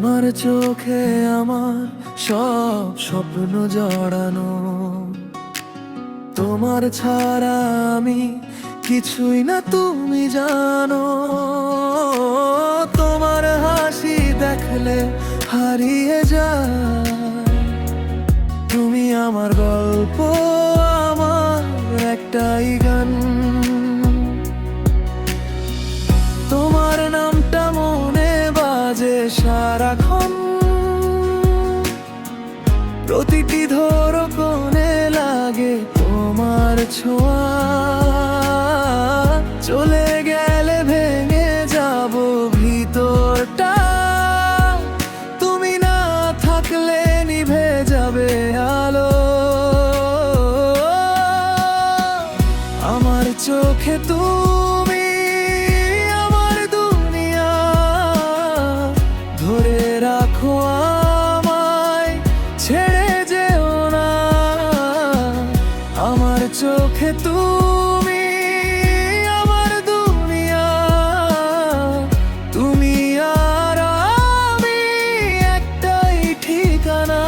তোমার চোখে আমার সব স্বপ্ন জড়ানো, তোমার ছাড়া আমি কিছুই না, তুমি জানো। তোমার হাসি দেখলে হারিয়ে যায়, তুমি আমার গল্প, আমার একটাই গান। তোমার নামটা মনে বাজে সারাক্ষণ, প্রতিটি ধরকনে লাগে তোমার ছোঁয়া। চলে গেলে ভেঙে যাব ভিতরটা, তুমি না থাকলে নিভে যাবে আলো। আমার চোখে তুমি আমার দুনিয়া, ধরে রাখো আমায়, ছেড়ে যেও না। আমার চোখে তুমি আমার দুনিয়া, তুমি আর আমি একটাই ঠিকানা।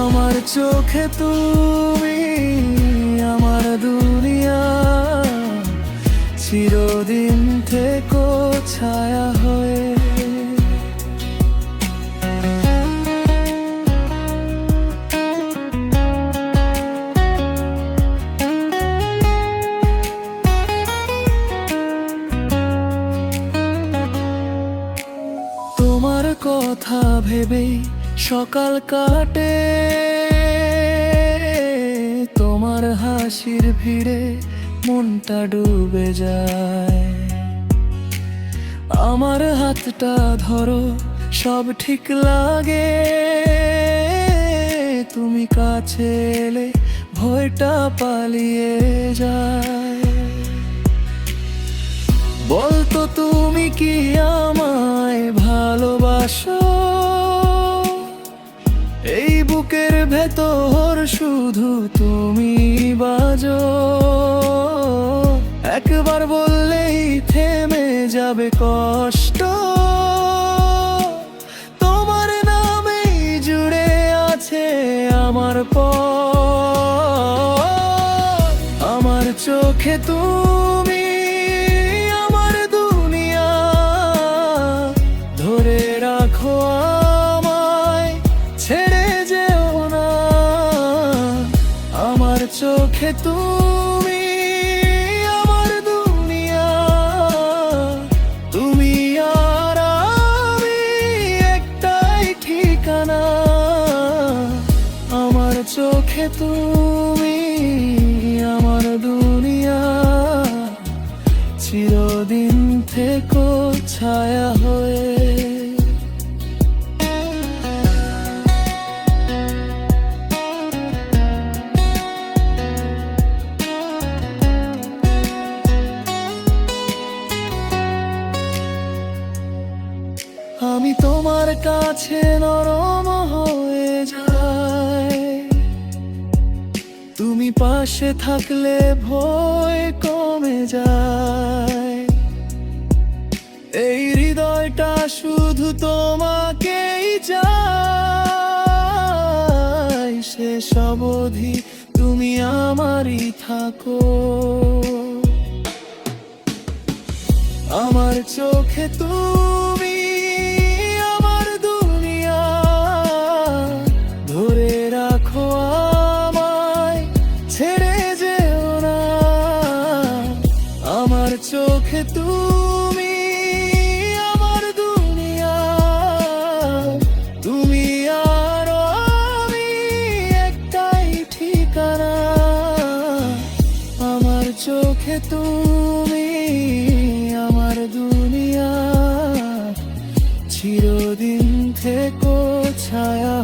আমার চোখে তুমি আমার দুনিয়া, চিরদিন থেকো ছায়া হয়ে। তোমার কথা ভেবেই সকাল কাটে, তোমার হাসির ভিড়ে মনটা ডুবে যায়। আমার হাতটা ধরো, সব ঠিক লাগে, তুমি কাছে এলে ভয়টা পালিয়ে যায়। বলতো তুমি কি আমায় ভালোবাসো, এই বুকের ভেতর শুধু তুমি বাজো। একবার বললেই থেমে যাবে কষ্ট, তোমার নামেই জুড়ে আছে আমার পথ। আমার চোখে তুমি আমার দুনিয়া, ধরে রাখো আমায়, ছেড়ে যেও না। আমার চোখে তুমি আমার দুনিয়া, তুমি আর আমি একটাই ঠিকানা। আমার চোখে তুমি আমার দুনিয়া, চিরদিন থেকো ছায়া হয়ে। আমি তোমার কাছে নরম হয়ে যাই, তুমি পাশে থাকলে ভয় কমে যায়। এই হৃদয়টা শুধু তোমাকেই চায়, শেষ অবধি তুমি আমারই থাকো। আমার চোখে তুমি আমার দুনিয়া, ধরে রাখো আমায়, ছেড়ে যেও না। আমার চোখে তুমি আমার দুনিয়া, তুমি আর আমি একটাই ঠিকানা। আমার চোখে তুমি আমার দুনিয়া, চিরদিন থেকো ছায়া।